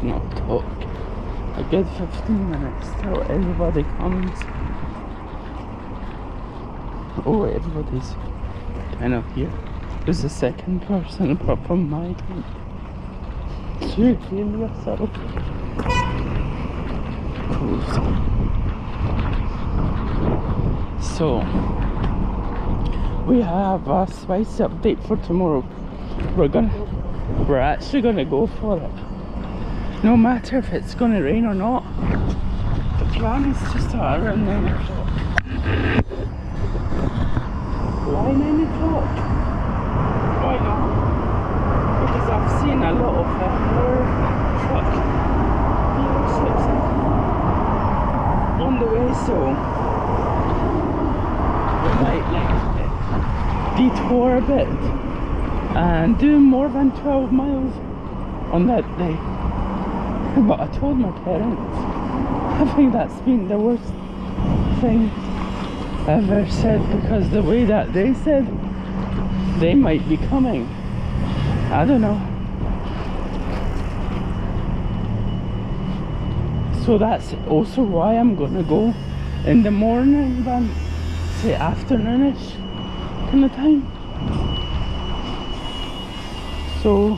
not talk. A good 15 minutes till everybody comes. Oh, everybody's kind of here. There's a second person apart from my tent. Do you feel yourself cozy? So, we have a spicy update for tomorrow. We're actually gonna go for it. No matter if it's gonna rain or not. The plan is to start around 9 o'clock. Why 9 o'clock? Why not? Because I've seen a lot of truck dealerships on the way, so we might detour a bit and do more than 12 miles on that day. But I told my parents, I think that's been the worst thing I've ever said, because the way that they said they might be coming, I don't know. So that's also why I'm gonna go in the morning than say afternoonish kind of time. So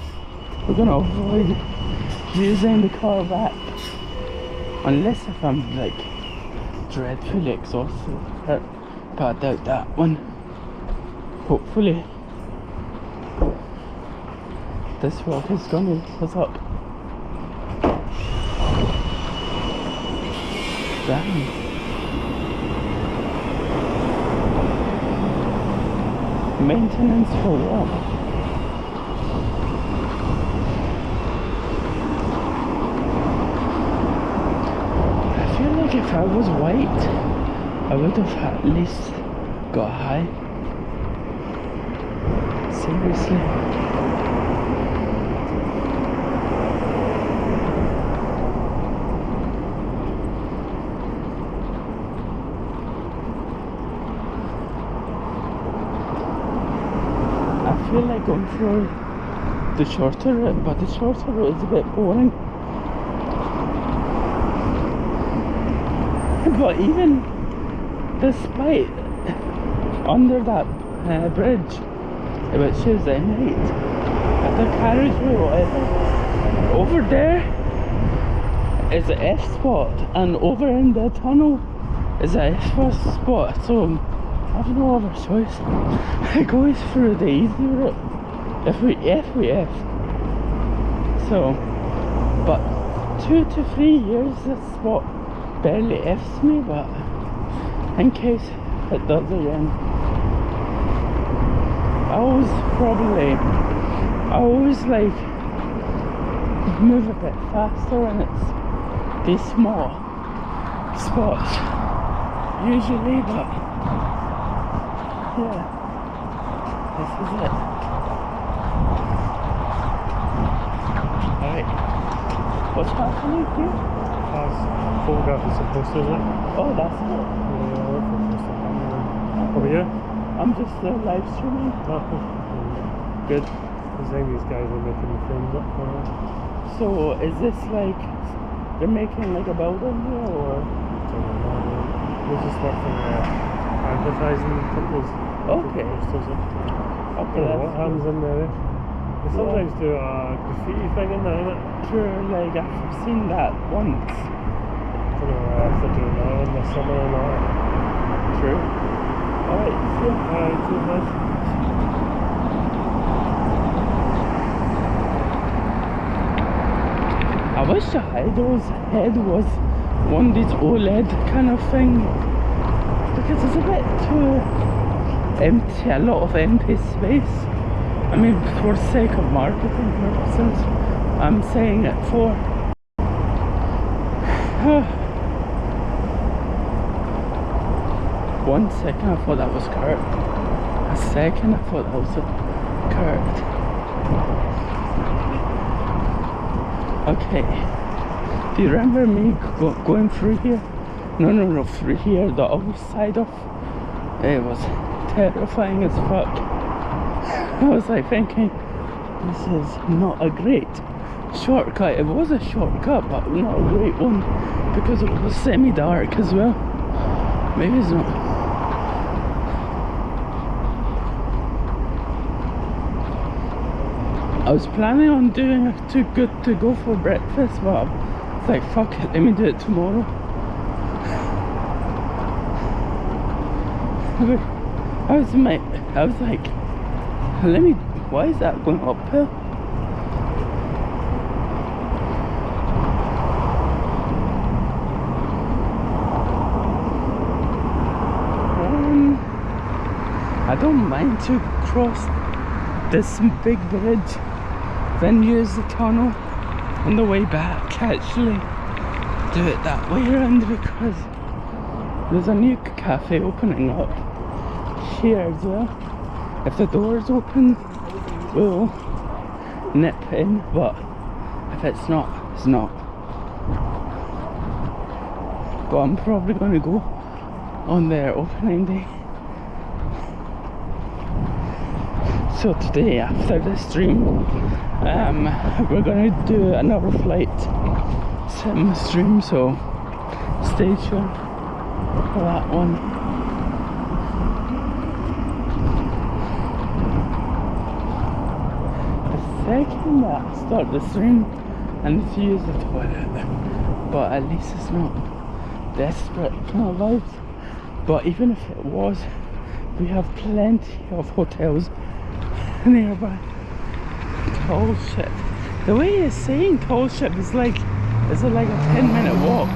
we're gonna avoid using the car back, unless if I'm like dreadfully exhausted, but I doubt that one. Hopefully this walk is gonna lift us up. Damn. Maintenance for what? If I was white, I would have at least got high. Seriously. I feel like going for the shorter route, but the shorter route is a bit boring. But even despite under that bridge, which is M8, at the carriageway or whatever, over there is an F spot, and over in the tunnel is a F spot, so I have no other choice. It goes through the easy route. If we F, we F. So, but 2 to 3 years this spot barely F's me, but in case it does again, I always like move a bit faster when it's these small spots usually, but yeah, this is it. Alright, what's happening here? Photograph is supposed to, is it? Oh, that's it. Yeah, I work for most of the family. Over here? I'm just live streaming. Oh, cool. Good. I think these guys are making the frames up for it. So, is this like, they're making like a building here, or? We just work for advertising companies. Okay. Posters. I Okay, don't know what happens in there. They sometimes do a graffiti thing in there, innit? Sure, like I've seen that once. I don't know if they're doing that in the summer or not. True. Alright, see ya. Alright, cool, man. I wish the Idol's head was one of these OLED kind of thing, because it's a bit too empty, a lot of empty space. I mean, for the sake of marketing purposes, I'm saying it for. 1 second I thought that was Kurt. A second I thought that was Kurt. Okay. Do you remember me going through here? No, through here, the other side of. It was terrifying as fuck. I was like thinking, this is not a great shortcut. It was a shortcut, but not a great one because it was semi-dark as well. Maybe it's not. I was planning on doing a too good to go for breakfast, but it's like, fuck it, let me do it tomorrow. I was like, let me, why is that going uphill? I don't mind to cross this big bridge, then use the tunnel on the way back, actually do it that way around, because there's a new cafe opening up here as well. If the door's open, we'll nip in, but if it's not, it's not. But I'm probably going to go on their opening day. So today, after this stream, we're going to do another flight sim stream, so stay tuned for that one. The second that I start the stream, I need to use the toilet, but at least it's not desperate kind of vibes. But even if it was, we have plenty of hotels nearby. Tall ship. The way he's saying tall ship is like, is it like a 10-minute walk?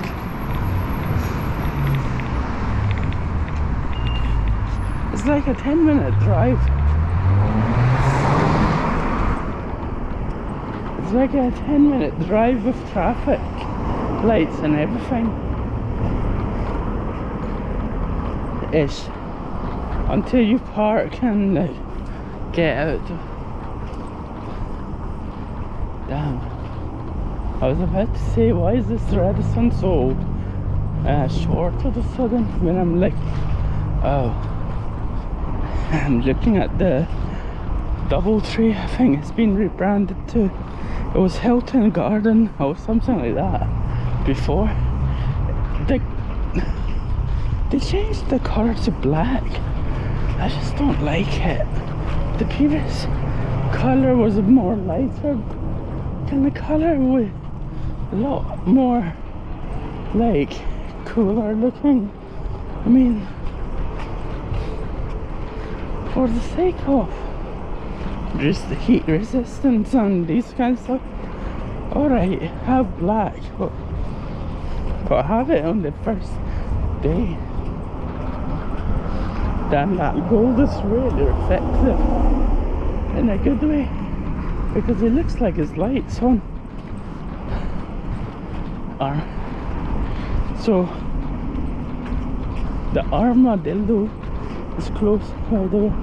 It's like a 10-minute drive. It's like a 10-minute drive with traffic lights and everything. Ish. Until you park and get out. Damn. I was about to say, why is this Radisson so short all of a sudden? When I'm like, oh, I'm looking at the DoubleTree. I think it's been rebranded to, it was Hilton Garden or something like that before. They changed the colour to black. I just don't like it. The previous colour was a more lighter kind of colour with a lot more like cooler looking. I mean, for the sake of just the heat resistance and these kind of stuff, alright, have black, but have it on the first day. Damn, that gold is really reflective in a good way, because it looks like it's lights on. So the Armadillo is close, by the way.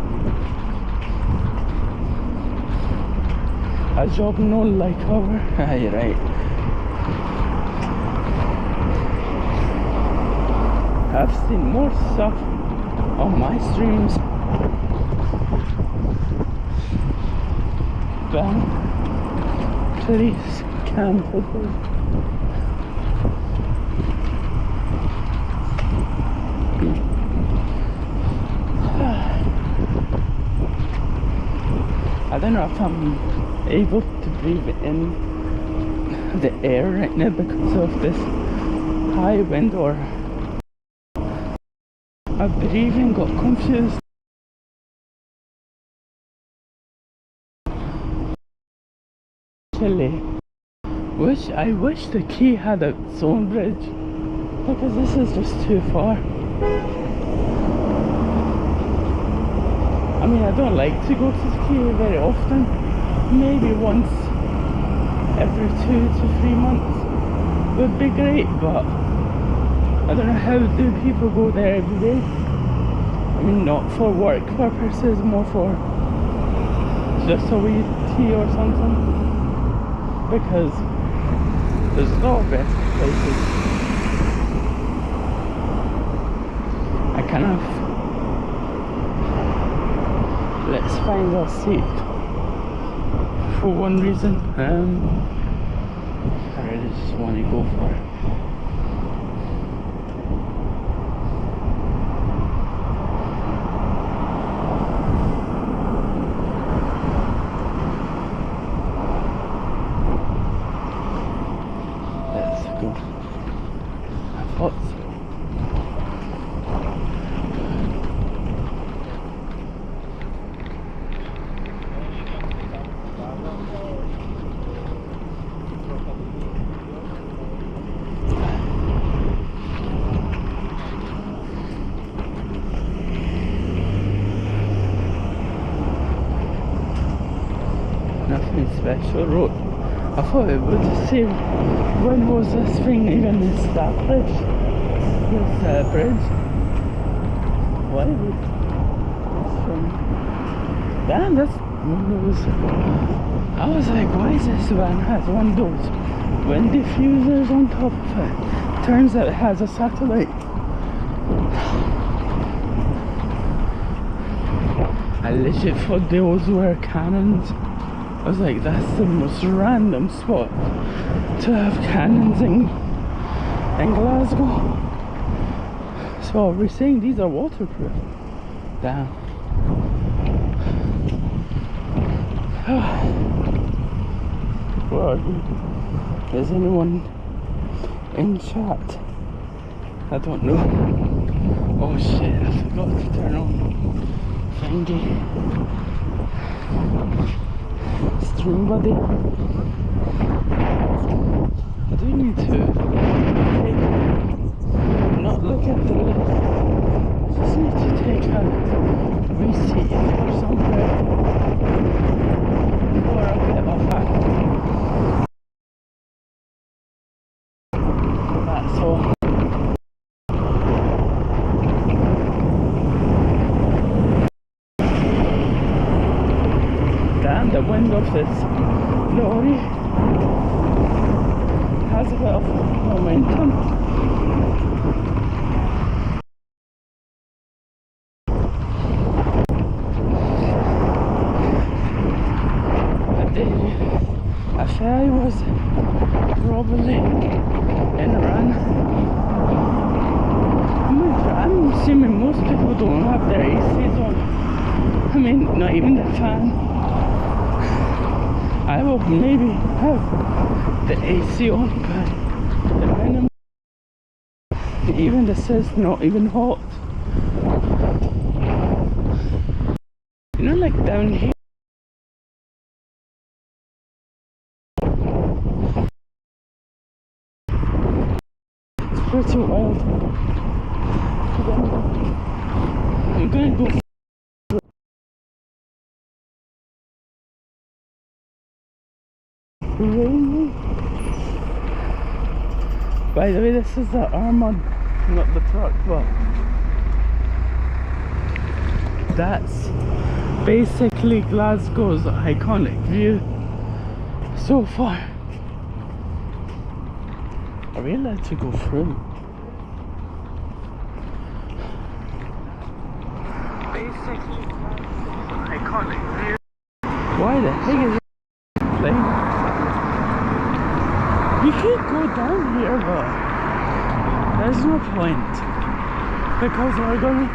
A job no like cover. Aye, right. I've seen more stuff on my streams than police campers. I don't know if I'm able to breathe in the air right now because of this high wind, or my breathing got confused. Actually, I wish the quay had its own bridge, because this is just too far. I mean, I don't like to go to the quay very often. Maybe once every 2 to 3 months would be great, but I don't know, how do people go there every day? I mean, not for work purposes, more for just a wee tea or something, because there's no best places. I kind of, let's find a seat for one reason. just want to go for it. Let's go. I thought so. Nothing special road. I thought it would say when was this thing even established? This bridge. Why would this thing? Damn, that's windows. I was like, why is this van has windows? Wind diffusers on top of it. Turns out it has a satellite. I literally thought those were cannons. I was like, that's the most random spot to have cannons in Glasgow. So are we saying these are waterproof? Damn. Where are you? Is anyone in chat? I don't know. Oh shit, I forgot to turn on thingy. Stream buddy. I do need to not look at the list. I just need to take a receipt or somewhere for a bit of that's all. Damn, the wind of this lorry has a bit of momentum. I said I was probably in a run. I'm assuming most people don't have their ACs on. I mean, not even the fan. I will maybe have the AC on, but the minimum, even this is not even hot. You know, like down here. It's pretty wild. I'm gonna go. Raining. By the way, this is the Armand, not the truck, but that's basically Glasgow's iconic view so far. Are we allowed to go through? Basically Glasgow's iconic view. Why the heck is it playing? You could go down here, but there's no point because we're gonna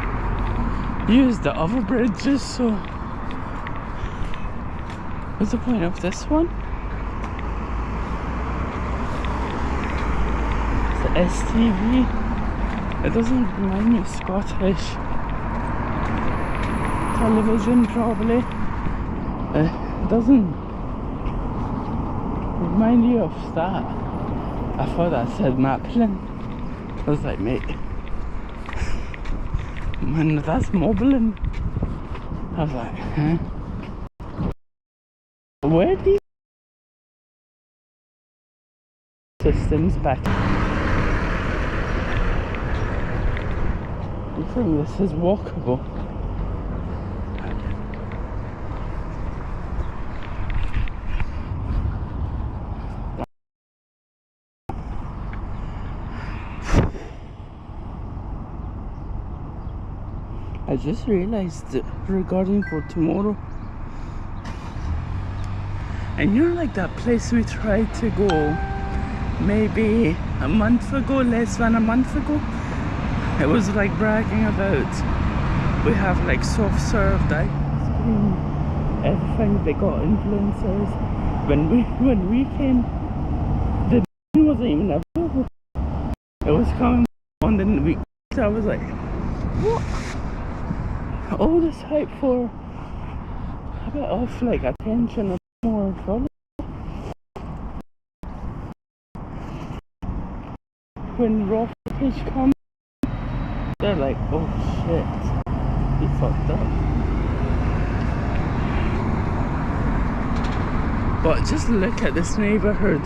use the other bridges. So what's the point of this one? It's the STV. It doesn't remind me of Scottish television, probably. It doesn't remind you of that. I thought that said Maplin. I was like, mate, man, that's Moblin. I was like, huh? Where are these systems back? You think this is walkable? I just realized that regarding for tomorrow, and you're like that place we tried to go maybe a month ago, less than a month ago. It was like bragging about, we have like soft served ice cream, everything. They got influencers. When we came, the wasn't even available. It was coming on the week. So I was like, what? All this hype for a bit of like attention and more followers. When raw footage comes, they're like, oh shit, he fucked up. But just look at this neighbourhood.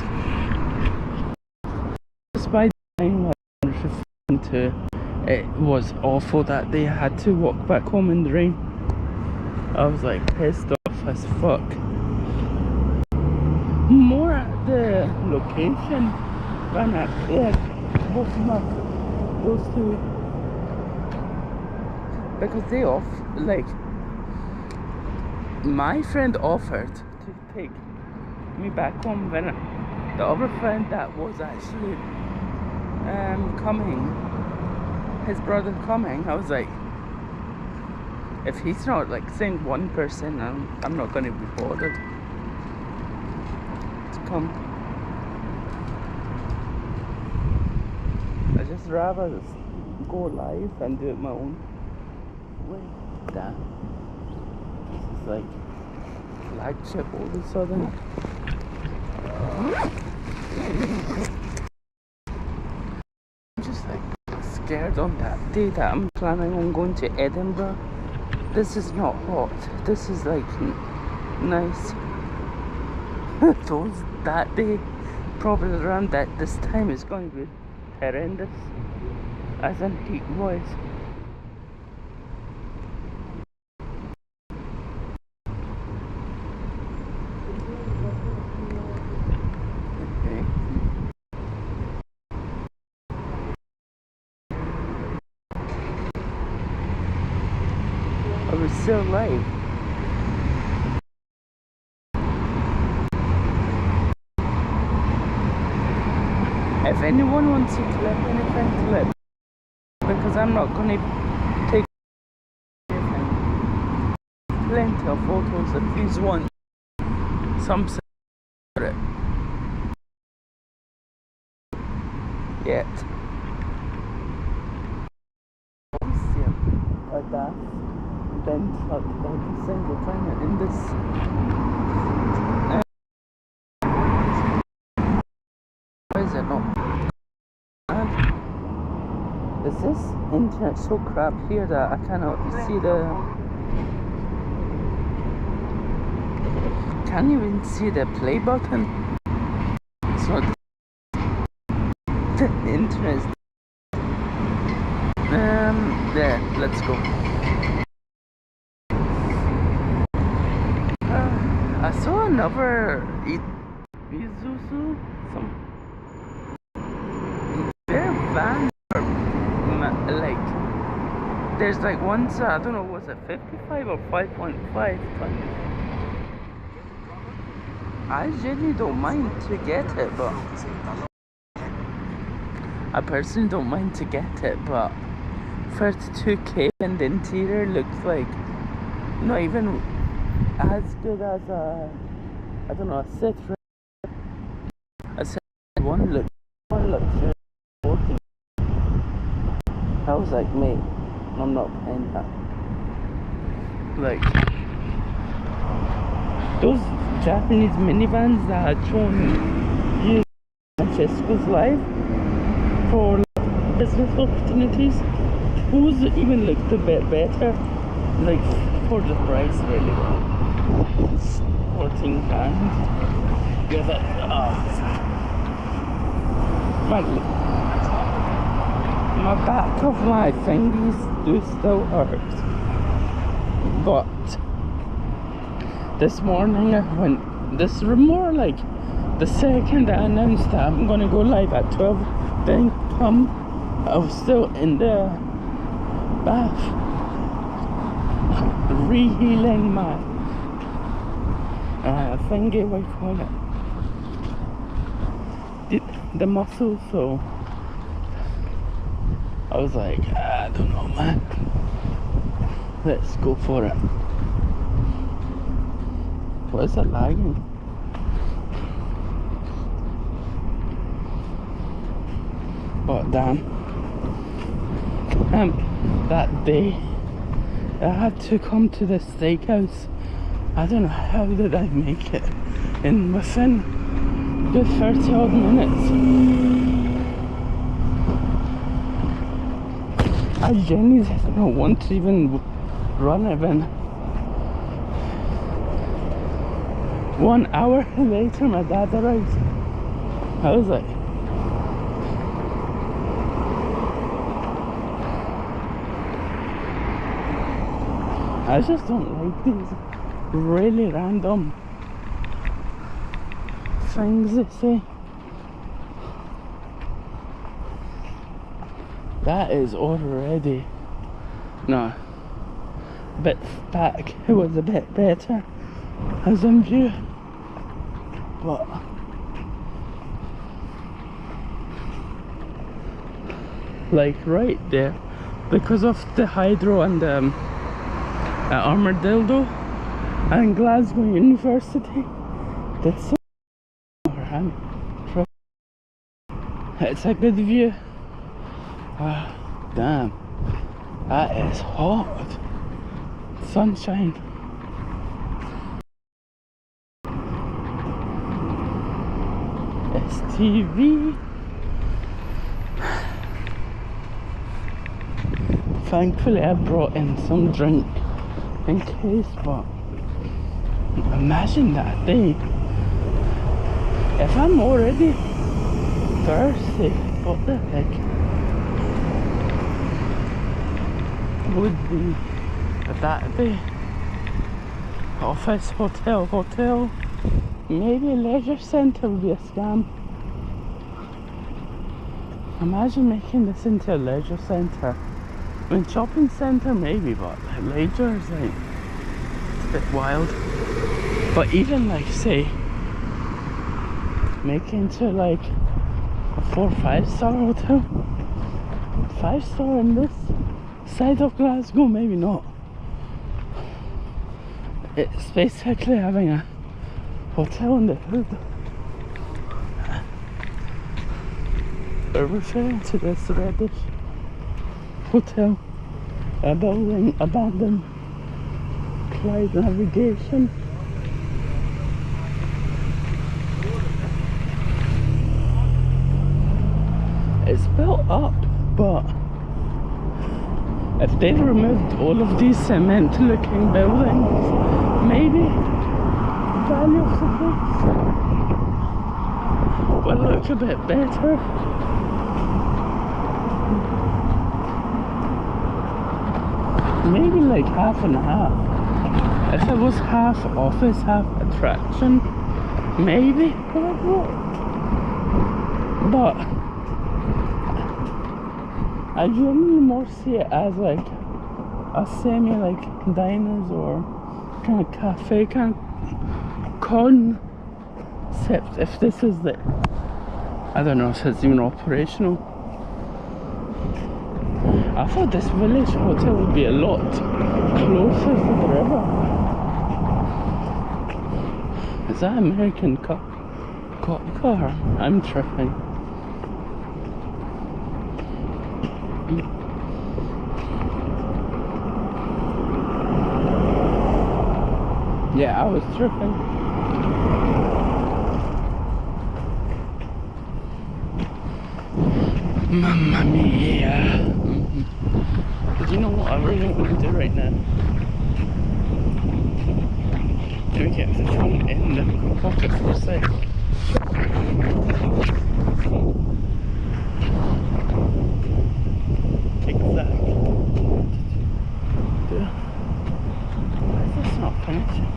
Despite being to, it was awful that they had to walk back home in the rain. I was like pissed off as fuck. More at the location than at walking up those two, because they like my friend offered to take me back home when the other friend that was actually coming, his brother coming, I was like, if he's not like saying one person, I'm not gonna be bothered to come. I just rather just go live and do it my own way. Damn, this is like flagship all of a sudden. I'm just like scared on that day that I'm planning on going to Edinburgh. This is not hot. This is like nice. That day, probably around this time, is going to be horrendous, as in heat wise. Okay. I was still live. If anyone wants to clip anything, clip, because I'm not going to take anything. Plenty of photos if you want some separate yet. Like that, then every single time in this. Why is it not? Is this internet so crap here that I cannot see can't even see the play button? So the internet. There, let's go. I saw another Isuzu, some their van, like there's like ones, I don't know, was it 55 or 5.5 tons? I really don't mind to get it, but I personally don't mind to get it, but 32k and the interior looks like not even as good as a, I don't know, a Citroen. A Citroen one looks 40. I was like, mate, I'm not paying that. Like those Japanese minivans that had shown you Francesco's live for like, business opportunities, those even looked a bit better, like for the price really. 14 grand. Yeah, that my back of my fingers do still hurt, but this morning I went, this was more like the second I announced that I'm gonna go live at 12, then I was still in the bath re-healing my thingy, what do you call it? the muscles, so I was like, I don't know, man. Let's go for it. What is it lagging? But damn. That day I had to come to this steakhouse. I don't know how did I make it in within a good 30 odd minutes. I genuinely don't want to even run even. 1 hour later my dad arrives. I was like, I just don't like these really random things they say. That is already no, a bit back. It was a bit better as in view, but like right there, because of the hydro and Armadillo and Glasgow University, that's it's a good view. Ah, damn, that is hot. Sunshine. STV. Thankfully I brought in some drink in case, but imagine that day. If I'm already thirsty, what the heck would be that day? Office, hotel, maybe a leisure centre would be a scam. Imagine making this into a leisure centre. I mean, shopping centre maybe, but leisure is like, it's a bit wild. But even like, say, make it into like a 4 or 5 star hotel. 5 star in this side of Glasgow, maybe not. It's basically having a hotel in the hood. We're referring to this reddish hotel, a building abandoned, Clyde Navigation. It's built up, but if they've removed all of these cement looking buildings, maybe the value of the place will look a bit better. Maybe like half and half. If it was half office, half attraction, maybe. But I generally more see it as like a semi like diners or kind of cafe kind of concept. If this is the, I don't know if it's even operational. I thought this village hotel would be a lot closer to the river. Is that American cop car? I'm tripping. Yeah, I was tripping. Mamma mia. But you know what I really want to do right now? Do we get the phone in the pocket for a sec? Exactly. Why is this not finishing?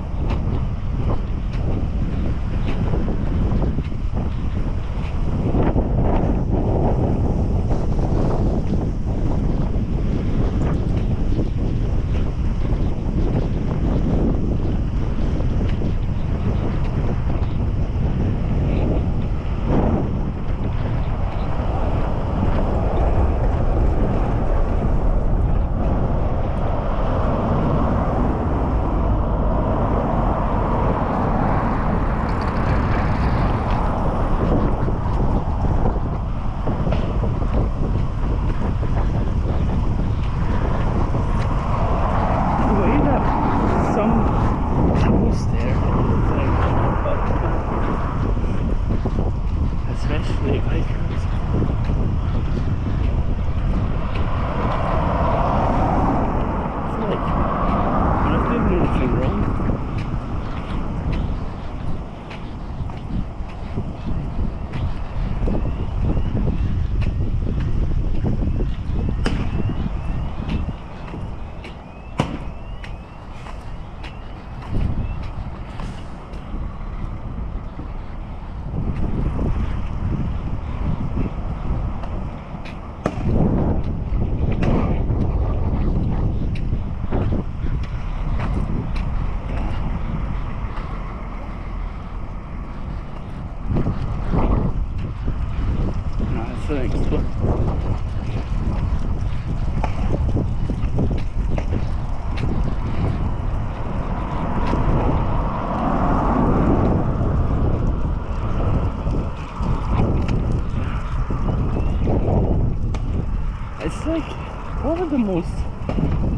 of the most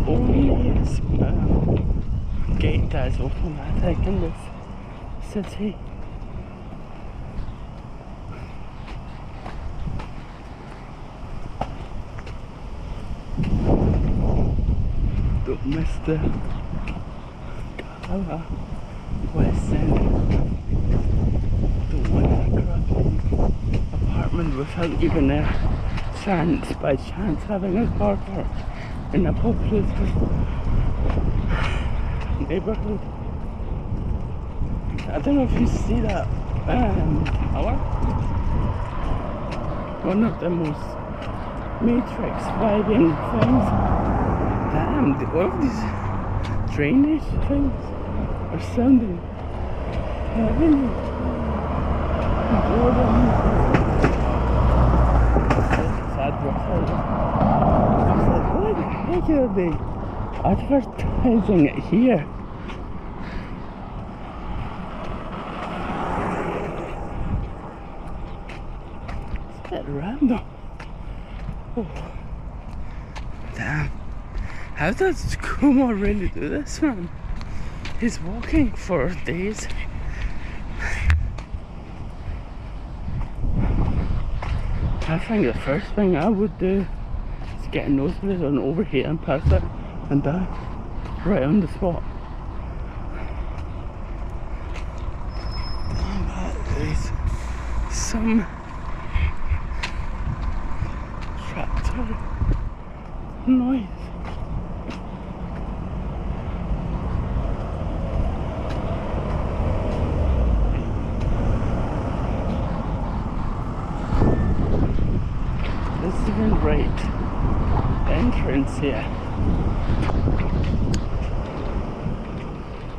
oldest gate that is open, I think, in this city. Don't miss the Gala West End. Don't want a crappy apartment without even a chance, by chance, having a car park in a populous neighbourhood. I don't know if you see that tower. One of the most Matrix vibing things. Damn, all of these drainage things are sounding heavenly. I was like, why the heck are they advertising it here? It's a bit random. Oh. Damn. How does Kumo really do this, man? He's walking for days. I think the first thing I would do is get a nosebleed or an overheat and pass out and die right on the spot. That is some tractor noise. Right entrance here.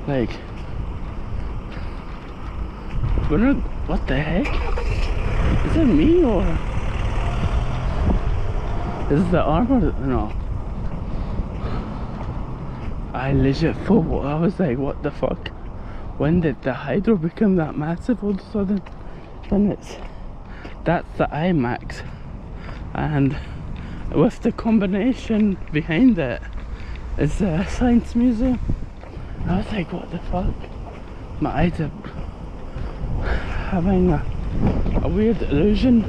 Like, what the heck? Is it me or is it the armor? No. I legit thought, I was like, what the fuck? When did the Hydro become that massive all of a sudden? Then that's the IMAX. And with the combination behind it is the Science Museum. I was like, what the fuck? My eyes are having a weird illusion.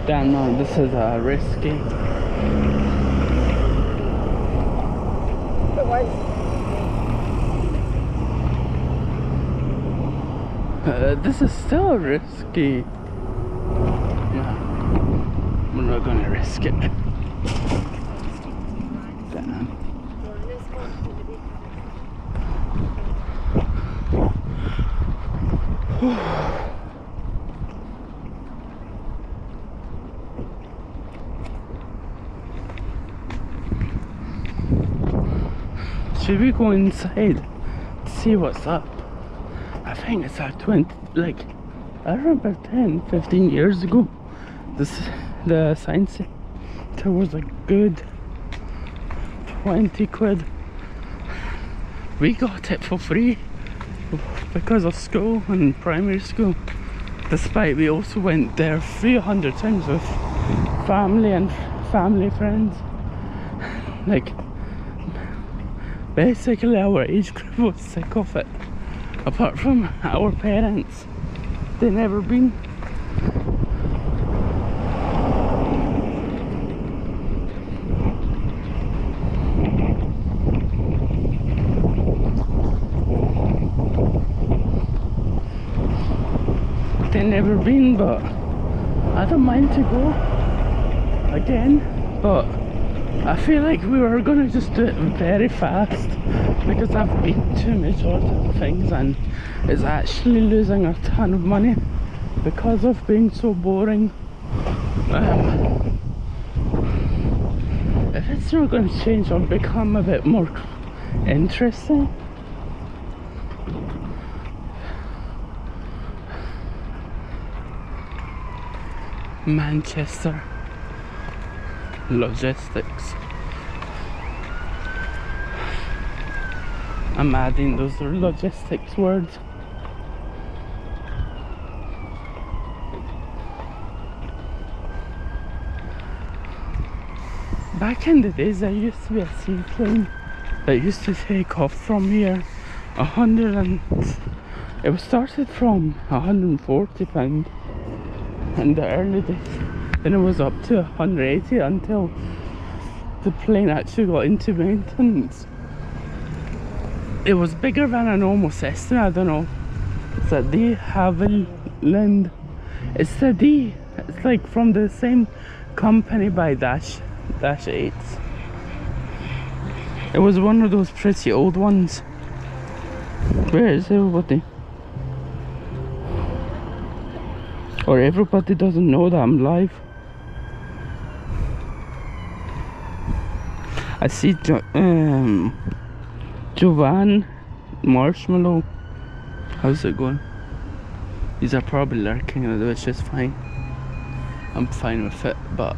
Damn, no, this is risky. This is still risky. We're not gonna risk it. Damn. Should we go inside to see what's up? I think it's like I remember 10-15 years ago, the science center was a good 20 quid. We got it for free because of school and primary school, despite we also went there 300 times with family and family friends. Like, basically our age group was sick of it, apart from our parents. They never been. They never been, but I don't mind to go again. But I feel like we were gonna just do it very fast because I've been to majority of things and it's actually losing a ton of money because of being so boring. If it's not going to change or become a bit more interesting, Manchester logistics. I'm adding those logistics words. Back in the days, there used to be a seaplane that used to take off from here. It was started from £140 in the early days. Then it was up to 180 until the plane actually got into maintenance. It was bigger than a normal Cessna, I don't know. It's a de Havilland. It's a D. It's like from the same company by Dash 8s. It was one of those pretty old ones. Where is everybody? Or everybody doesn't know that I'm live. I see Jovan Marshmallow. How's it going? These are probably lurking, which is fine. I'm fine with it, but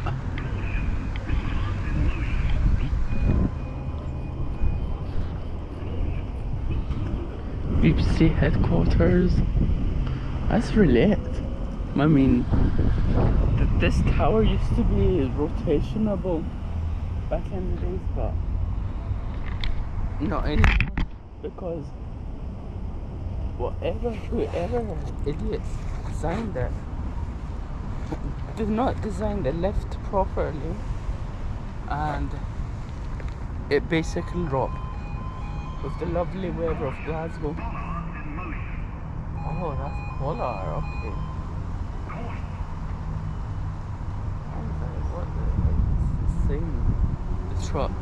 BBC headquarters. That's really it. I mean, this tower used to be rotationable back in the days, but not anymore, because whoever idiots designed it did not design the lift properly, and it basically rocked with the lovely weather of Glasgow. Oh, that's polar, okay. What the same. The truck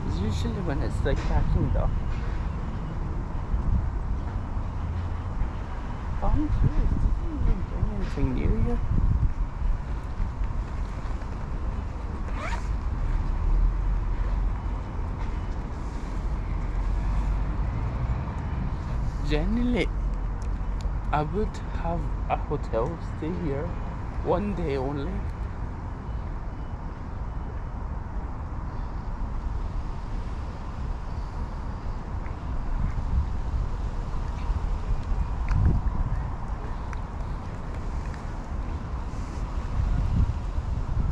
is usually when it's like backing up. I'm curious, doesn't even bring anything near you. Generally, I would have a hotel stay here one day only.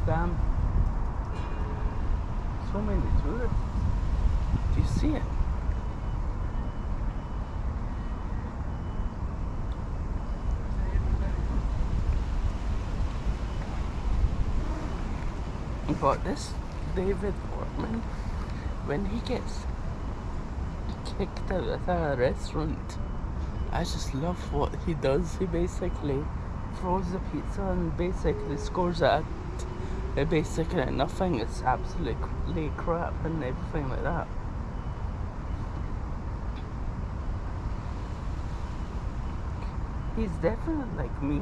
Damn, so many tourists. Do you see it? But this David Portman, when he gets kicked out of a restaurant, I just love what he does. He basically throws the pizza and basically scores at basically nothing. It's absolutely crap and everything like that. He's definitely like me,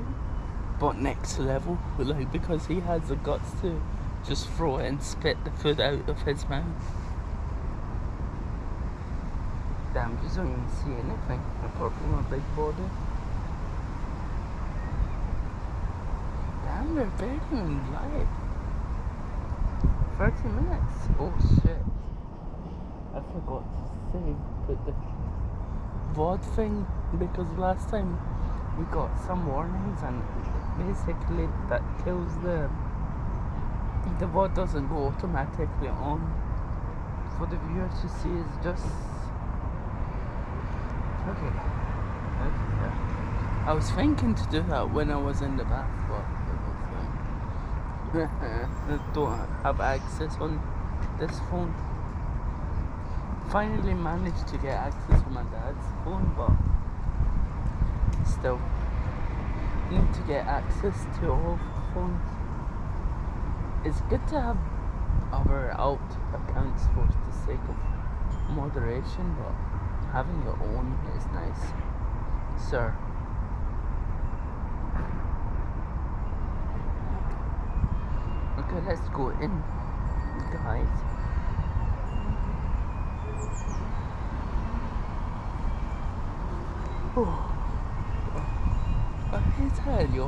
but next level, like, because he has the guts to just throw it and spit the food out of his mouth. Damn, you don't even see anything apart from a big body. Damn, we're barely even live. 30 minutes. Oh shit. I forgot to say, put the VOD thing, because last time we got some warnings and basically that kills the VOD doesn't go automatically on for the viewer to see. It's just okay. Yeah. I was thinking to do that when I was in the bath, but it was I don't have access on this phone. Finally managed to get access on my dad's phone, but still need to get access to all phones. It's good to have other alt accounts for the sake of moderation, but having your own is nice, sir. Okay, let's go in, guys. Oh, I tell you,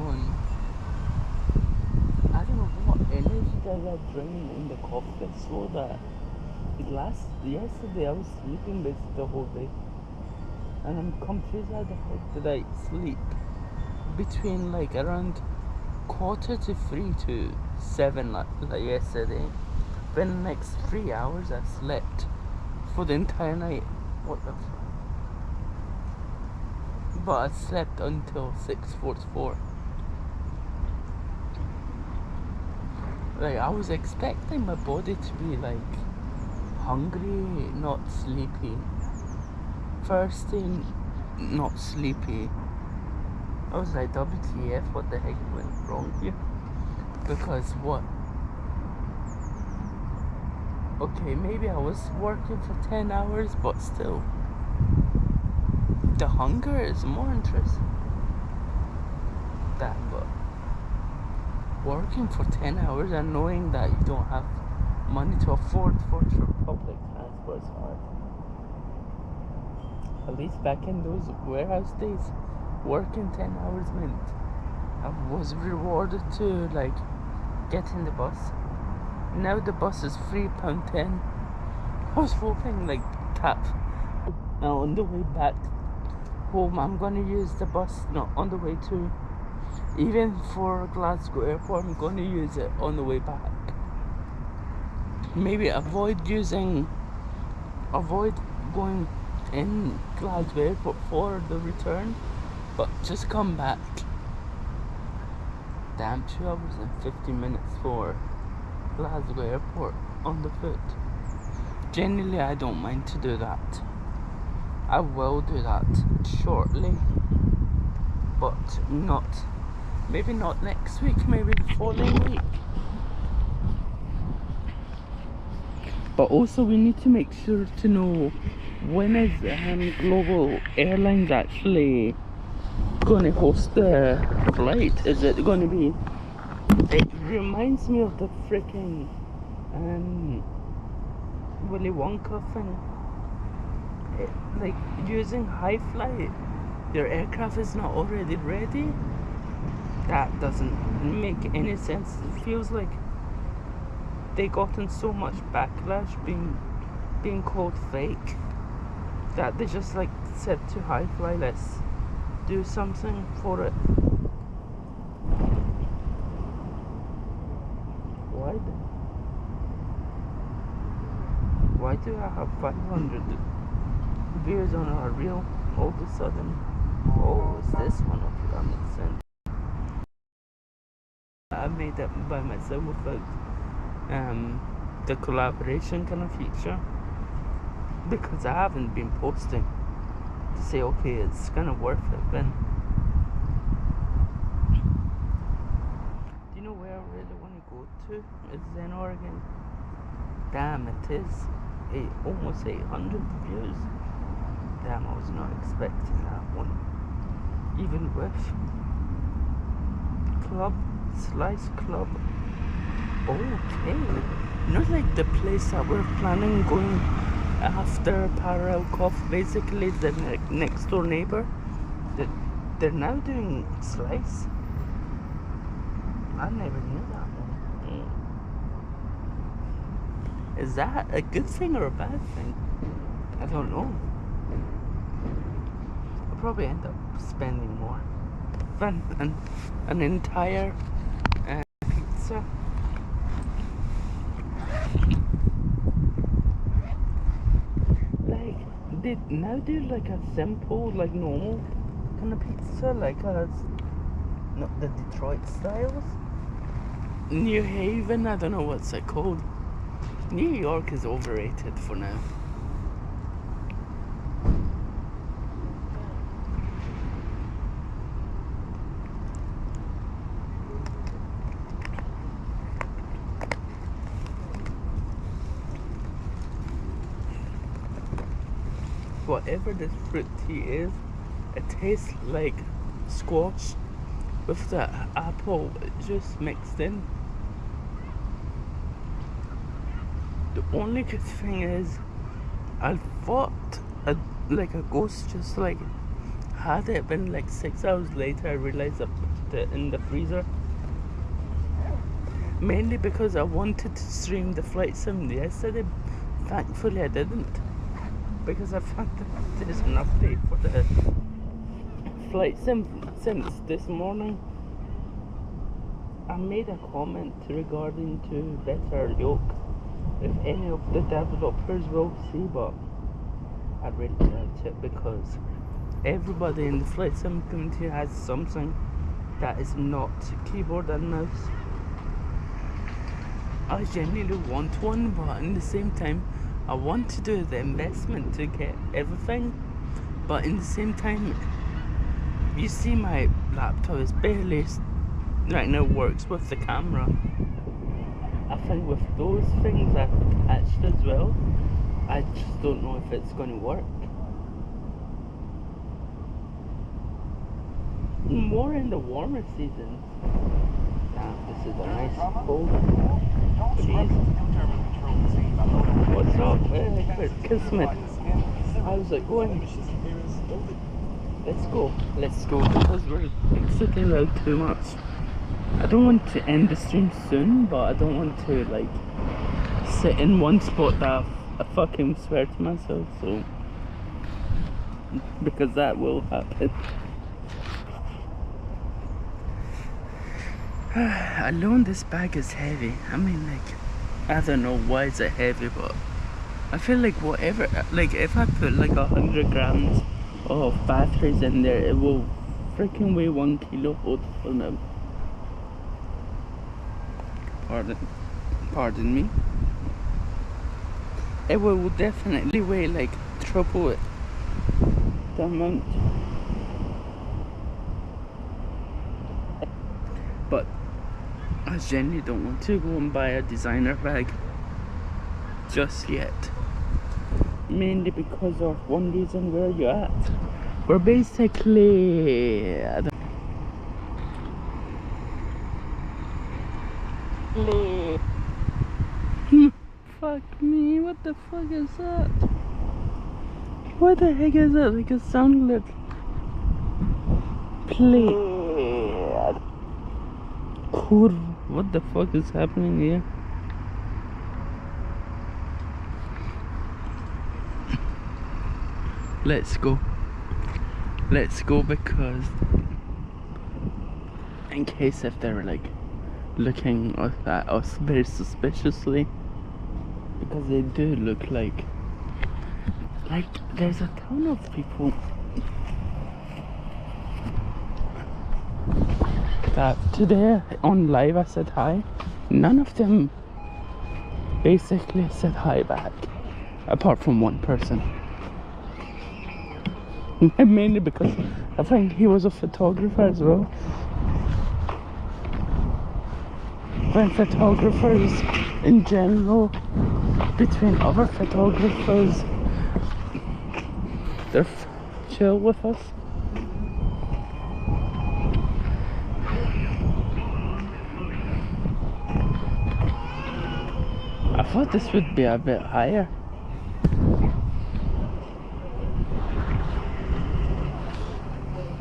I don't know what energy does I drain in the coffee so that yesterday I was sleeping basically the whole day, and I'm confused how the heck did I sleep between like around 2:45 to 7 like yesterday. then the next 3 hours I slept for the entire night. What the fuck? But I slept until 6:44. Like, I was expecting my body to be like hungry, not sleepy. Thirsty, not sleepy. I was like, WTF, what the heck went wrong here? Because what? Okay, maybe I was working for 10 hours, but still. The hunger is more interesting. That, but working for 10 hours and knowing that you don't have money to afford for public transport is hard. At least back in those warehouse days, working 10 hours meant I was rewarded to like get in the bus. Now the bus is £3.10. I was hoping like cap. Now on the way back home, I'm gonna use the bus. Not on the way to, even for Glasgow airport, I'm gonna use it on the way back. Maybe avoid going in Glasgow airport for the return, but just come back. Damn, 2 hours and 50 minutes for Glasgow airport on the foot. Generally, I don't mind to do that. I will do that shortly, but maybe not next week, maybe the following week. But also we need to make sure to know when is Global Airlines actually going to host the flight. Is it going to be... It reminds me of the freaking Willy Wonka thing. Like using high flight, your aircraft is not already ready. That doesn't make any sense. It feels like they gotten so much backlash being called fake that they just like said to high fly, let's do something for it. Why do I have 500 views on our reel all of a sudden? Oh, is this one? Okay, that makes sense. I made it by myself without the collaboration kind of feature, because I haven't been posting to say, okay, it's kind of worth it then. Do you know where I really want to go to? It's in Oregon. Damn, it is almost 800 views. Damn, I was not expecting that one. Even with Slice Club. Okay. Not like the place that we're planning going after Parallel Cough, basically the next door neighbor. They're now doing Slice. I never knew that one. Is that a good thing or a bad thing? I don't know. I'll probably end up spending more than an entire pizza. Like, they now do like a simple, like normal kind of pizza, like not the Detroit styles. New Haven, I don't know what's it called. New York is overrated for now. Whatever this fruit tea is, it tastes like squash with the apple juice mixed in. The only good thing is, I thought like a ghost just like had it, but like 6 hours later I realized I put it in the freezer. Mainly because I wanted to stream the flight sim yesterday. Thankfully I didn't, because I found that there's an update for the flight sim since this morning. I made a comment regarding to better yolk if any of the developers will see, but I really doubt it because everybody in the flight sim community has something that is not keyboard and mouse. I genuinely want one, but in the same time, I want to do the investment to get everything. But in the same time, you see my laptop is barely right now works with the camera. I think with those things attached as well, I just don't know if it's going to work. More in the warmer seasons. Damn, this is a nice cold breeze. What's up, Kismet? How's it going? Let's go because we're sitting out too much. I don't want to end the stream soon, but I don't want to like sit in one spot that I fucking swear to myself, so because that will happen. Alone this bag is heavy. I mean, like, I don't know why is it heavy, but I feel like whatever, like if I put like 100 grams of batteries in there, it will freaking weigh 1 kilo, hopefully now. Pardon me. It will definitely weigh like triple it, the amount. But I genuinely don't want to go and buy a designer bag just yet. Mainly because of one reason: where you're at. We're basically fuck me, what the fuck is that? What the heck is that? Like a sound like play. What the fuck is happening here? Let's go because in case if they're like looking at us very suspiciously, because they do look like there's a ton of people that today on live I said hi. None of them basically said hi back, apart from one person. Mainly because I think he was a photographer as well. When photographers in general, between other photographers, they're chill with us. I thought this would be a bit higher.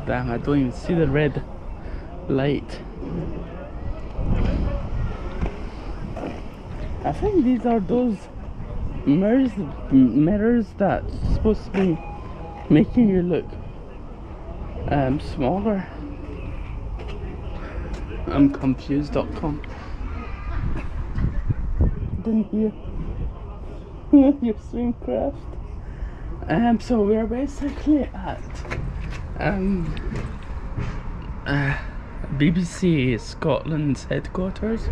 Damn, I don't even see the red light. I think these are those mirrors that's supposed to be making you look smaller. I'm confused.com. Didn't hear your stream crashed. So we're basically at BBC Scotland's headquarters,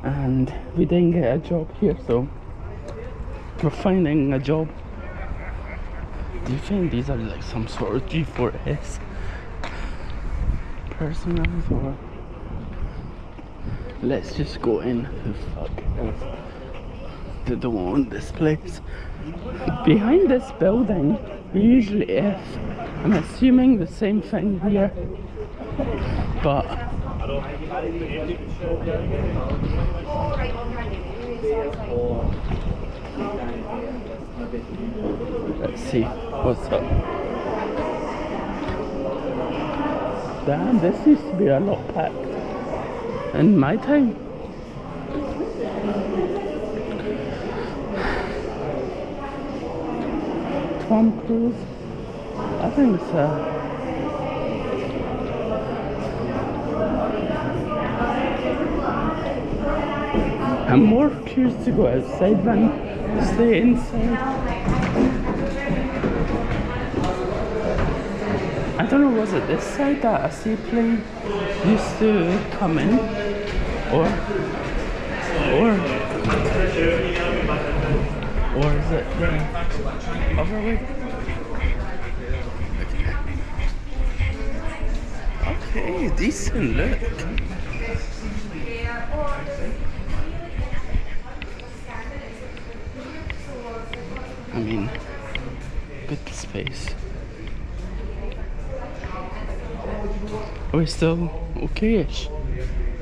and we didn't get a job here, so we're finding a job. Do you think these are like some sort of G4S personals, or let's just go in? Who fuck else? They don't want this place. Behind this building, usually if I'm assuming the same thing here, but let's see what's up. Damn, this used to be a lot packed in my time. Tom Cruise, I think it's I'm more curious to go outside than stay inside. I don't know, was it this side that a seaplane used to come in? Or is it the other way? Okay, decent look. I mean, good space. Are we still okay-ish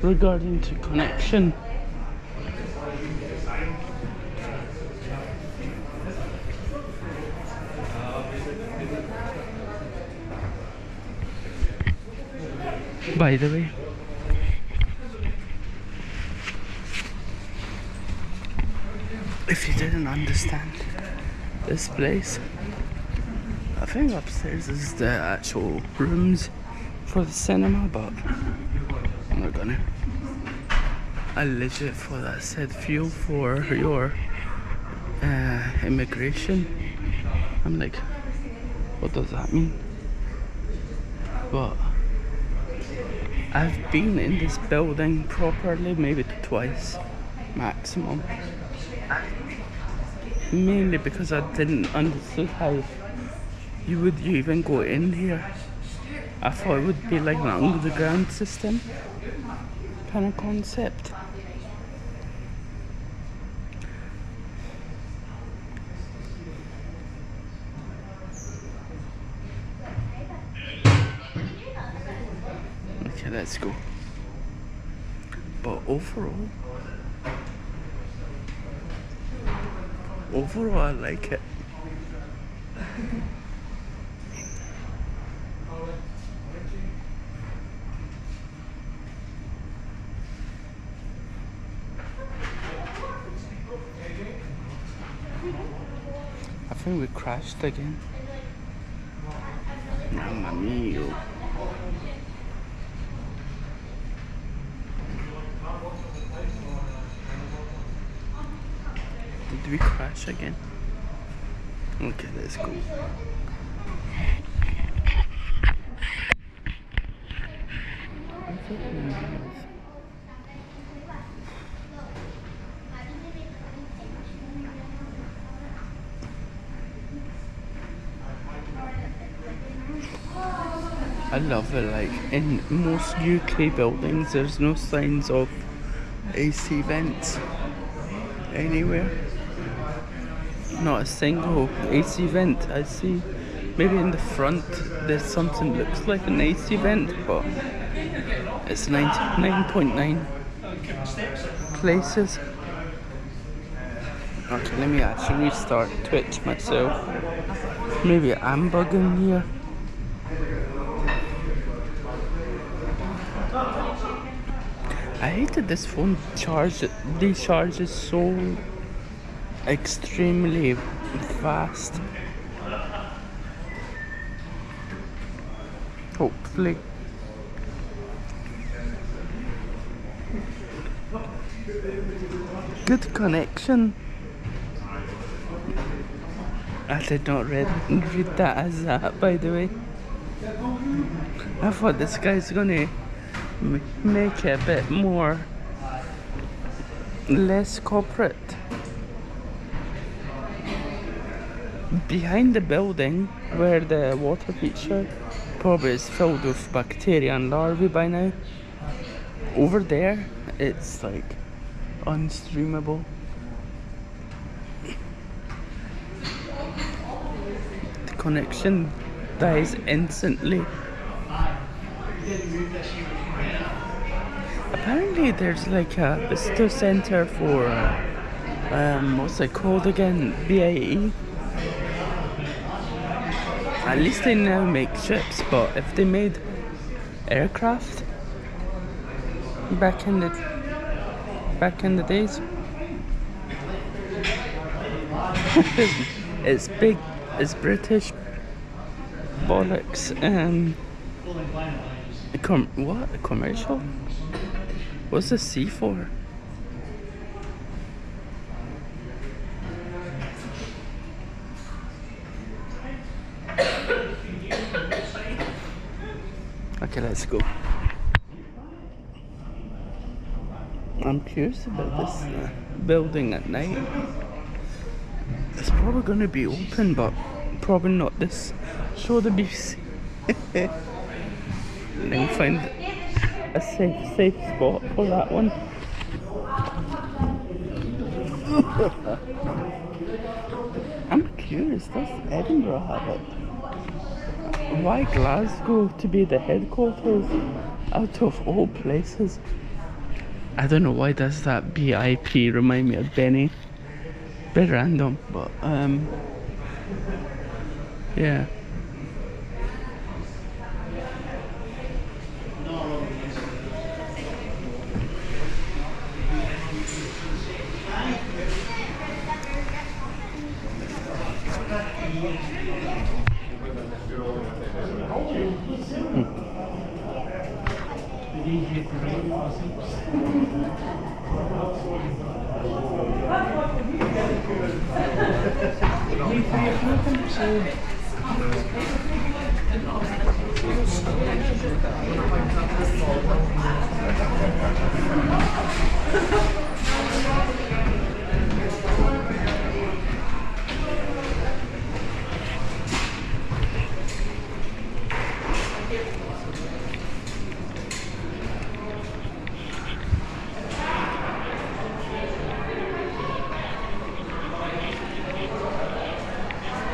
regarding to connection? By the way, if you didn't understand this place, I think upstairs is the actual rooms for the cinema, but I'm not gonna. I legit thought that said fuel for your immigration. I'm like, what does that mean? But I've been in this building properly maybe twice maximum, mainly because I didn't understand how you even go in here. I thought it would be like an underground system kind of concept. Okay, let's go. But overall I like it. I think we crashed again. Mamma mia. Did we crash again? Okay, let's go. I love it, like in most UK buildings there's no signs of AC vents anywhere. Not a single AC vent I see. Maybe in the front there's something that looks like an AC vent, but it's 99.9 places. Okay, let me actually restart Twitch myself. Maybe I'm bugging here. I hated this phone decharges so extremely fast. Hopefully. Good connection. I did not read that as that, by the way. I thought this guy's gonna make it a bit more less corporate. Behind the building where the water feature probably is filled with bacteria and larvae by now, over there it's like unstreamable. The connection dies instantly. Apparently there's like a visitor center for what's it called again? BAE. At least they now make ships, but if they made aircraft back in the days, it's big, it's British bollocks. What? A commercial? What's the C for? Okay, let's go. I'm curious about this building at night. It's probably going to be open, but probably not this. Show the beefs. And then find a safe spot for that one. I'm curious, does Edinburgh have it? Why Glasgow to be the headquarters out of all places? I don't know, why does that BIP remind me of Benny? Bit random, but yeah.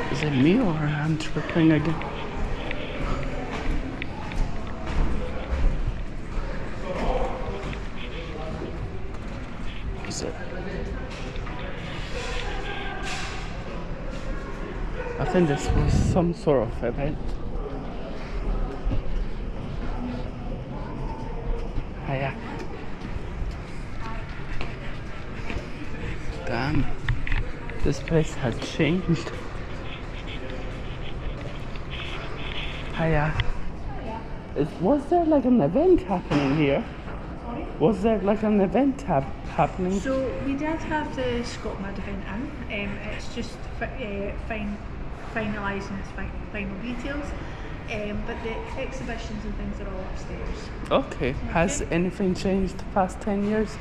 Is it me or I'm tripping again? Is it? I think this was some sort of event. Hiya. Damn. This place has changed. Hiya. Was there like an event happening here? Sorry? Was there like an event happening? So we did have the Scotland event in. It's just finalising its final details. But the exhibitions and things are all upstairs. Okay. Has anything changed the past 10 years?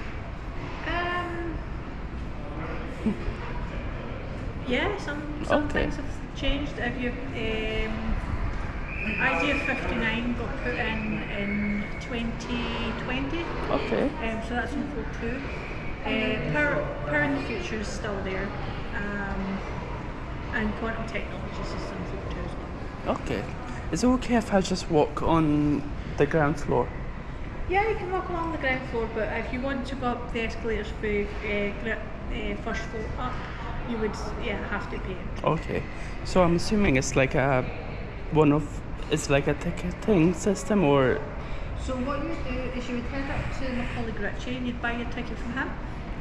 Yeah, some Okay. things have changed. If you Idea 59 got put in 2020. Okay. So that's in 4.2. Power in the Future is still there. And quantum technologies is in 4.2 as well. Okay. Is it okay if I just walk on the ground floor? Yeah, you can walk along the ground floor, but if you want to go up the escalators for first floor up, you would have to pay. Okay. So I'm assuming it's like it's like a ticketing system, or? So what you would do is you would head up to my colleague Richie and you'd buy your ticket from him,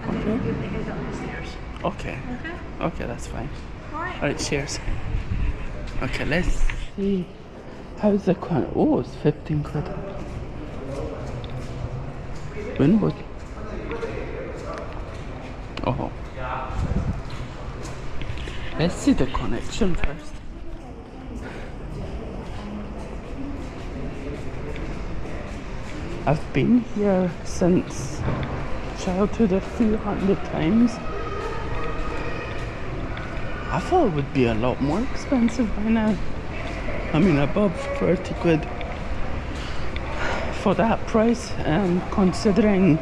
and then Okay. you'd head up the stairs. Okay. Okay? Okay, that's fine. Alright. Alright, cheers. Okay, let's see. How's the quant? Oh, it's 15 quid. Winwood. Oh. Let's see the connection first. I've been here since childhood a few hundred times. I thought it would be a lot more expensive by now. I mean, above 30 quid for that price, considering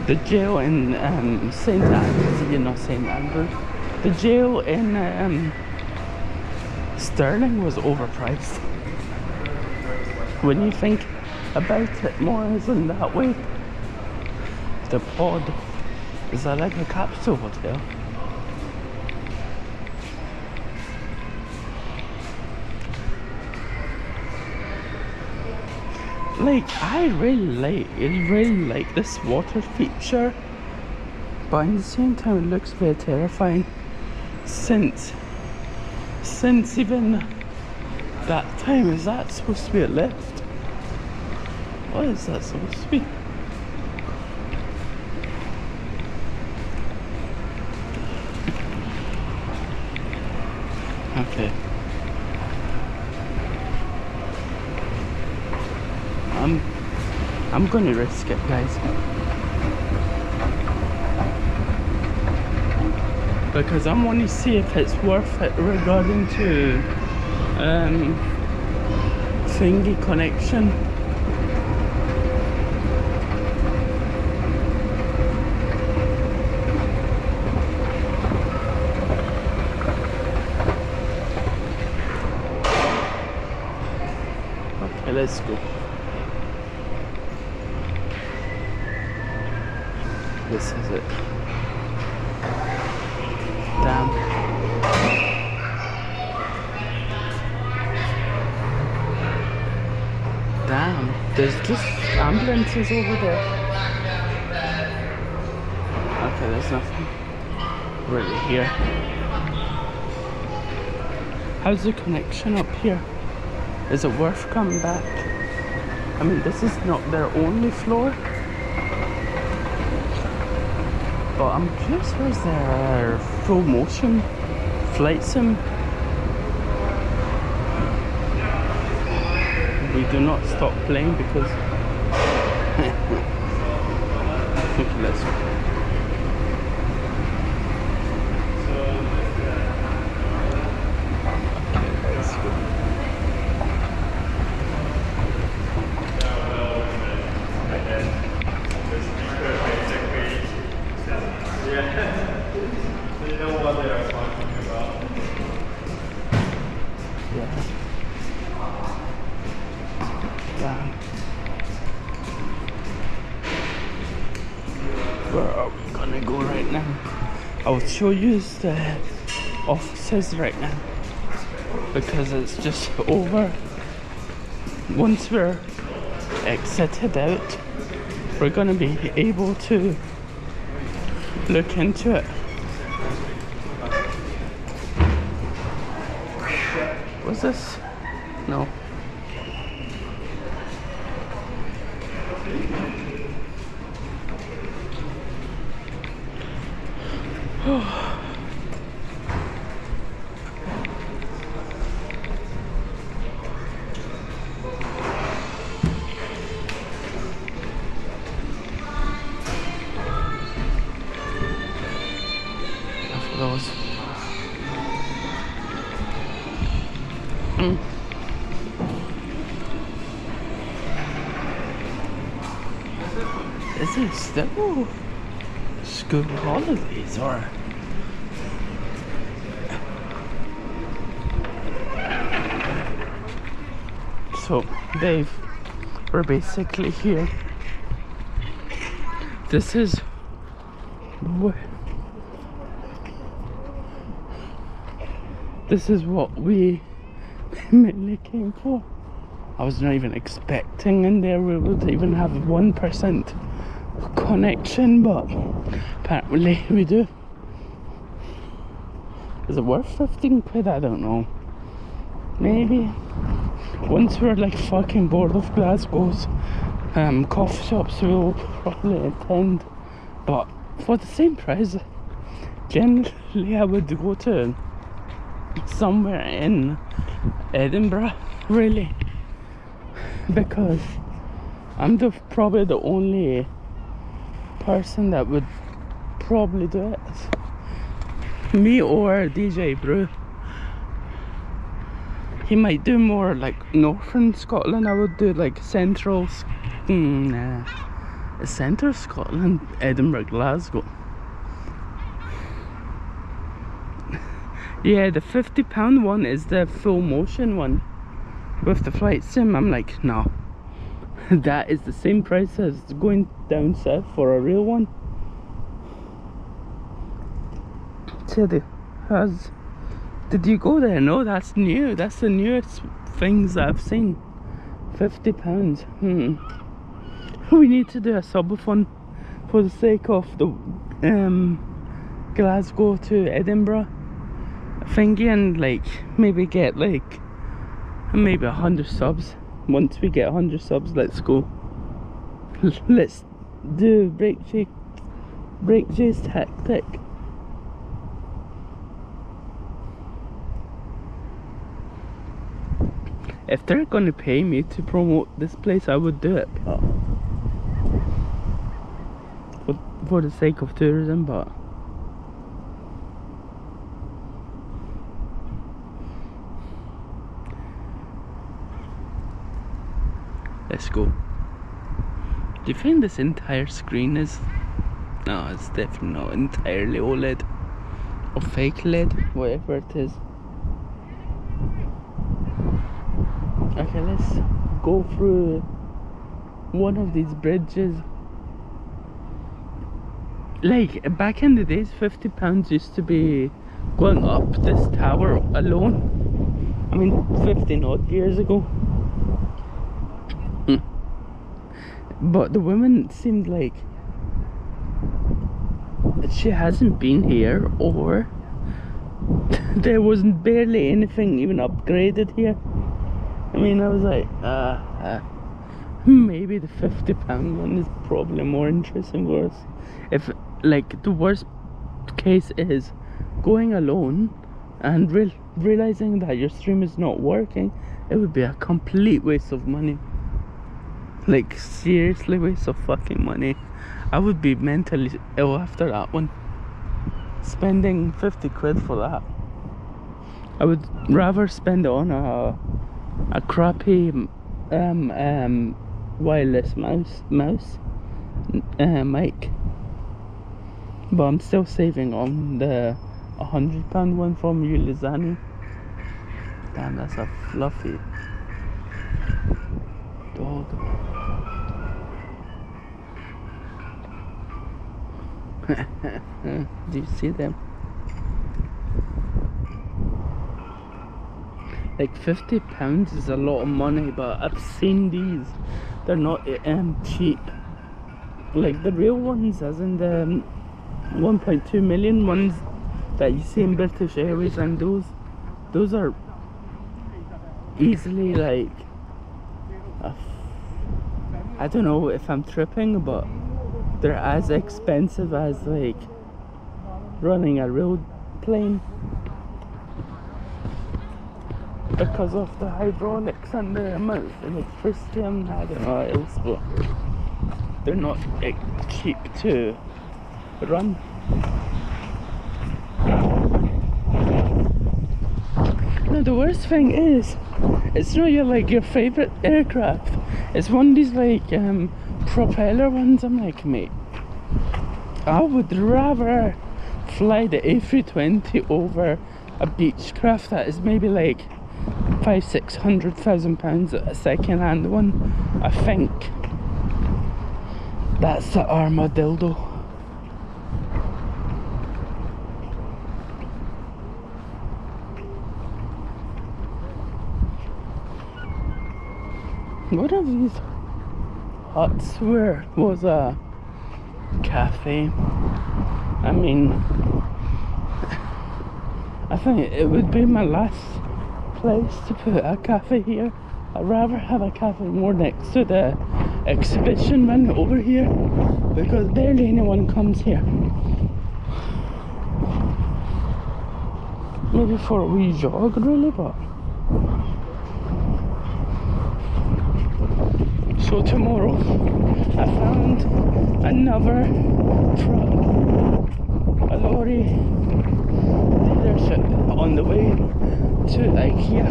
the jail in St. Andrews, not St. Andrews, the jail in Stirling was overpriced. When you think about it more as in that way, the pod, is that like a capsule hotel? Like, I really like this water feature, but at the same time it looks very terrifying since even that time. Is that supposed to be a lift? What is that supposed to be? Okay. I'm gonna risk it, guys, because I want to see if it's worth it regarding to thingy connection. Okay, let's go. This is it. Damn. Damn. There's just ambulances over there. Okay, there's nothing really here. How's the connection up here? Is it worth coming back? I mean, this is not their only floor. But I'm curious, where's their full motion flight sim? We do not stop playing because okay, let's go. Where are we gonna go right now? I'll show you the offices right now because it's just over. Once we're exited out, we're gonna be able to look into it. What's this? No. Those. Is it still school holidays or? So, Dave, we're basically here. This is what we mainly came for. I was not even expecting in there we would even have 1% connection, but apparently we do. Is it worth 15 quid? I don't know. Maybe. Once we're like fucking bored of Glasgow's coffee shops, we'll probably attend. But for the same price, generally I would go to somewhere in Edinburgh, really, because I'm probably the only person that would probably do it. Me or DJ Brew. He might do more like northern Scotland. I would do like central central Scotland, Edinburgh, Glasgow. Yeah, the £50 one is the full motion one with the flight sim. I'm like, no, that is the same price as going down south for a real one. Did you go there? No, that's new. That's the newest things that I've seen. £50. We need to do a subathon for the sake of the Glasgow to Edinburgh thingy, and like maybe get like maybe 100 subs. Once we get 100 subs, let's go. Let's do Break J's tactic. If they're gonna pay me to promote this place, I would do it, but for the sake of tourism, but let's go. Do you think this entire screen is... No, it's definitely not entirely OLED or fake LED, whatever it is. Okay, let's go through one of these bridges. Like, back in the days, £50 used to be going up this tower alone. I mean, 15 odd years ago. But the woman seemed like she hasn't been here, or there wasn't barely anything even upgraded here. I mean, I was like, maybe the £50 one is probably more interesting for us. If, like, the worst case is going alone and realizing that your stream is not working, it would be a complete waste of money. Like, seriously waste of fucking money. I would be mentally ill after that one. Spending 50 quid for that. I would rather spend it on a crappy wireless mouse mic. But I'm still saving on the £100 one from Ulizani. Damn, that's a fluffy dog. Do you see them? Like, £50 is a lot of money, but I've seen these. They're not cheap. Like the real ones, as in the 1.2 million ones that you see in British Airways, and those are easily like, I don't know if I'm tripping, but they're as expensive as like running a real plane because of the hydraulics and the amount of electricity and I don't know what else, but they're not cheap to run. No, the worst thing is, it's not your favourite aircraft. It's one of these like propeller ones. I'm like, mate, I would rather fly the A320 over a Beechcraft that is maybe like £500,000-600,000 a second hand one. I think that's the Armadillo. One of these huts was a cafe. I mean, I think it would be my last place to put a cafe here. I'd rather have a cafe more next to the exhibition one over here, because barely anyone comes here. Maybe for a wee jog, really, but so tomorrow I found another truck, a lorry dealership on the way to IKEA.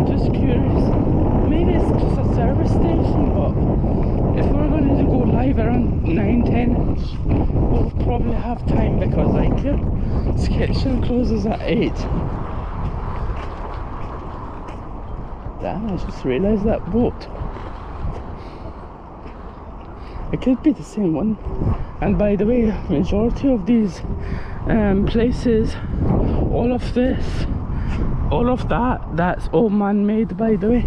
Just curious, maybe it's just a service station, but if we're going to go live around 9-10, we'll probably have time because IKEA's kitchen closes at 8. Damn, I just realised that boat. It could be the same one. And by the way, majority of these places, all of that, that's all man-made, by the way.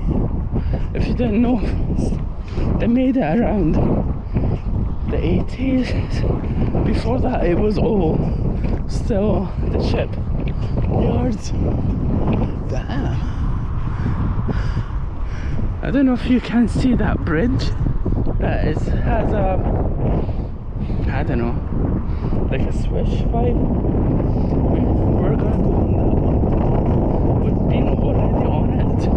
If you didn't know, they made it around the 80s. Before that, it was all still the ship yards. Damn. I don't know if you can see that bridge. That has a, I don't know, like a swish vibe. We're gonna go on that one. We've been already on it.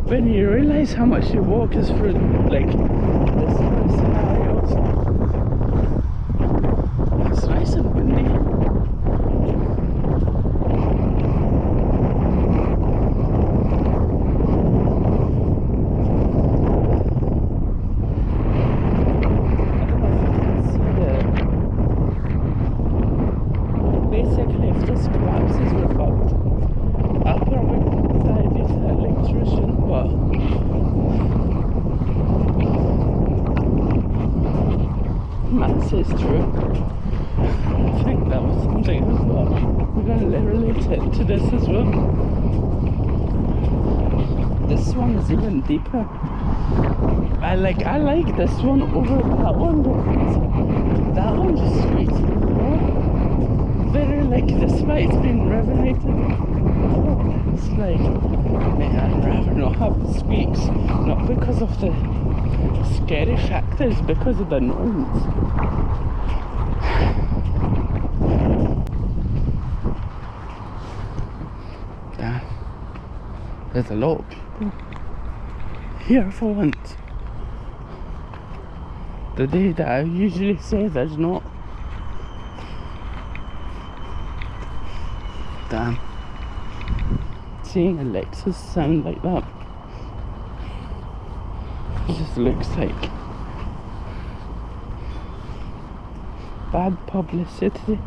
when you realise how much you walk is for like this kind of scenarios. It's nice and windy. Basically, if this collapses, we're fucked. I'll probably die due to electrician, but maths is true. I think that was something else, but we're gonna relate it to this as well. This one is even deeper. I like this one over that one because that one just squeaks more. Very like the spite's been resonated. It's like, man, I'd rather not have the squeaks. Not because of the scary factors, because of the noise. Yeah, there's a lot of people here for once. The day that I usually say there's not. Damn. Seeing Alexa's sound like that, it just looks like bad publicity.